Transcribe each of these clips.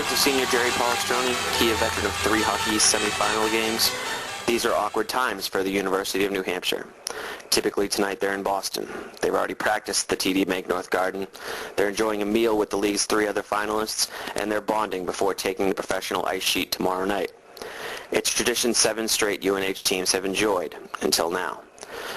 to senior Jerry Palestroni, he a veteran of 3 hockey semifinal games. These are awkward times for the University of New Hampshire. Typically tonight they're in Boston. They've already practiced at the TD Bank North Garden. They're enjoying a meal with the league's 3 other finalists, and they're bonding before taking the professional ice sheet tomorrow night. It's tradition 7 straight UNH teams have enjoyed, until now.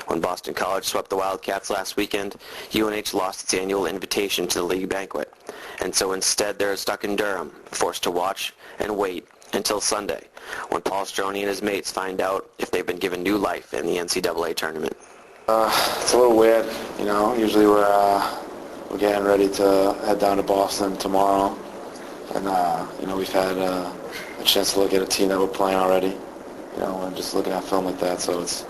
When Boston College swept the Wildcats last weekend, UNH lost its annual invitation to the league banquet, and so instead they're stuck in Durham, forced to watch and wait until Sunday, when Palestroni and his mates find out if they've been given new life in the NCAA Tournament. It's a little weird, you know. Usually we're getting ready to head down to Boston tomorrow, and we've had a chance to look at a team that we're playing already, and just looking at film like that. So it's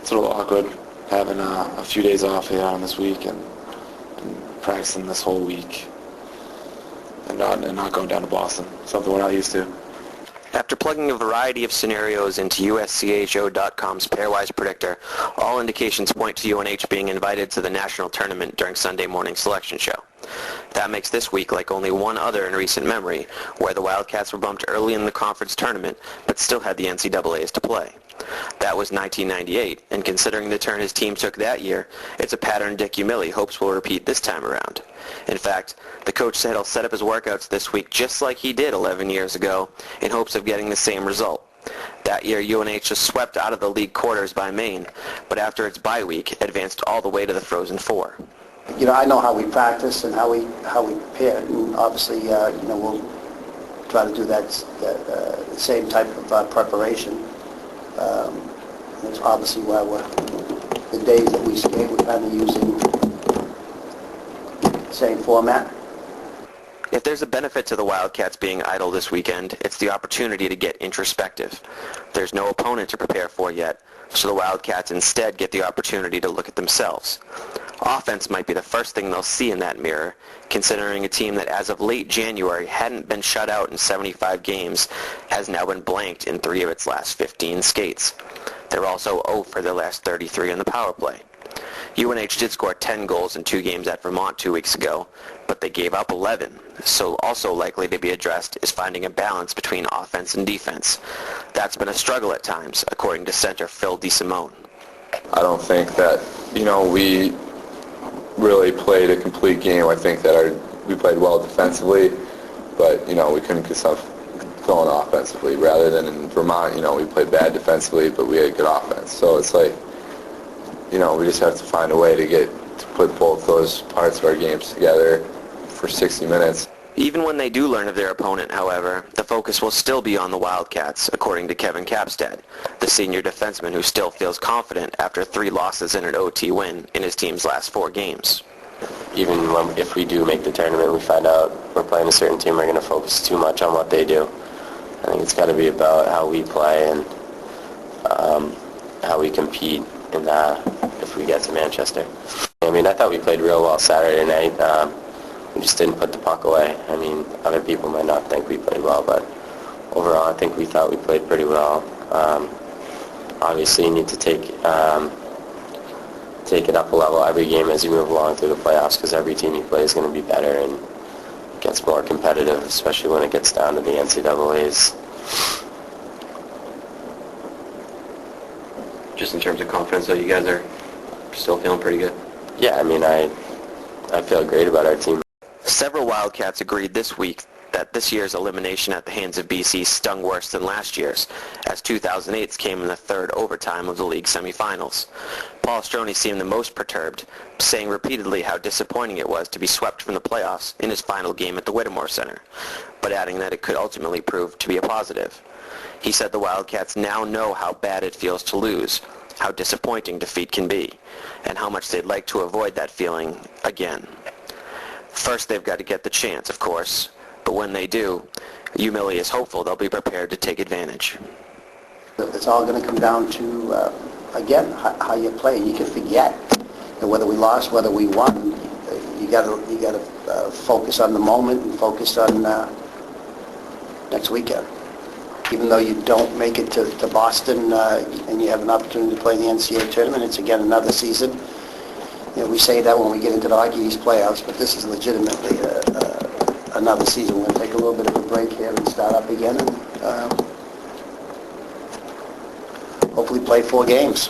a little awkward having a few days off here on this week and practicing this whole week and not going down to Boston, something we're not used to. After plugging a variety of scenarios into USCHO.com's pairwise predictor, all indications point to UNH being invited to the national tournament during Sunday morning selection show. That makes this week like only one other in recent memory, where the Wildcats were bumped early in the conference tournament but still had the NCAAs to play. That was 1998, and considering the turn his team took that year, it's a pattern Dick Umili hopes will repeat this time around. In fact, the coach said he'll set up his workouts this week just like he did 11 years ago in hopes of getting the same result. That year, UNH was swept out of the league quarters by Maine, but after its bye week, advanced all the way to the Frozen Four. I know how we practice and how we prepare, and obviously, we'll try to do that same type of preparation. It's obviously why the days that we skate, we're kind of using the same format. If there's a benefit to the Wildcats being idle this weekend, it's the opportunity to get introspective. There's no opponent to prepare for yet, so the Wildcats instead get the opportunity to look at themselves. Offense might be the first thing they'll see in that mirror, considering a team that as of late January hadn't been shut out in 75 games has now been blanked in 3 of its last 15 skates. They're also 0 for their last 33 on the power play. UNH did score 10 goals in 2 games at Vermont 2 weeks ago, but they gave up 11, so also likely to be addressed is finding a balance between offense and defense. That's been a struggle at times, according to center Phil DeSimone. I don't think that, we really played a complete game. I think that we played well defensively, but, we couldn't get stuff going offensively. Rather than in Vermont, we played bad defensively, but we had good offense. So it's like, we just have to find a way to put both those parts of our games together for 60 minutes. Even when they do learn of their opponent, however, the focus will still be on the Wildcats, according to Kevin Capstad, the senior defenseman who still feels confident after 3 losses and an OT win in his team's last 4 games. Even if we do make the tournament, we find out we're playing a certain team, we're going to focus too much on what they do. I think it's got to be about how we play and how we compete if we get to Manchester. I thought we played real well Saturday night. We just didn't put the puck away. Other people might not think we played well, but overall I think we thought we played pretty well. Obviously you need to take it up a level every game as you move along through the playoffs, because every team you play is going to be better and gets more competitive, especially when it gets down to the NCAAs. Just in terms of confidence, though, you guys are still feeling pretty good? Yeah, I feel great about our team. Several Wildcats agreed this week that this year's elimination at the hands of BC stung worse than last year's, as 2008's came in the 3rd overtime of the league semifinals. Palestroni seemed the most perturbed, saying repeatedly how disappointing it was to be swept from the playoffs in his final game at the Whittemore Center, but adding that it could ultimately prove to be a positive. He said the Wildcats now know how bad it feels to lose, how disappointing defeat can be, and how much they'd like to avoid that feeling again. First, they've got to get the chance, of course, but when they do, Umili is hopeful they'll be prepared to take advantage. It's all going to come down to, again, how you play. You can forget whether we lost, whether we won. You got to focus on the moment and focus on next weekend. Even though you don't make it to Boston and you have an opportunity to play in the NCAA Tournament, it's again another season. We say that when we get into the Hockey East playoffs, but this is legitimately another season. We're going to take a little bit of a break here and start up again and hopefully play 4 games.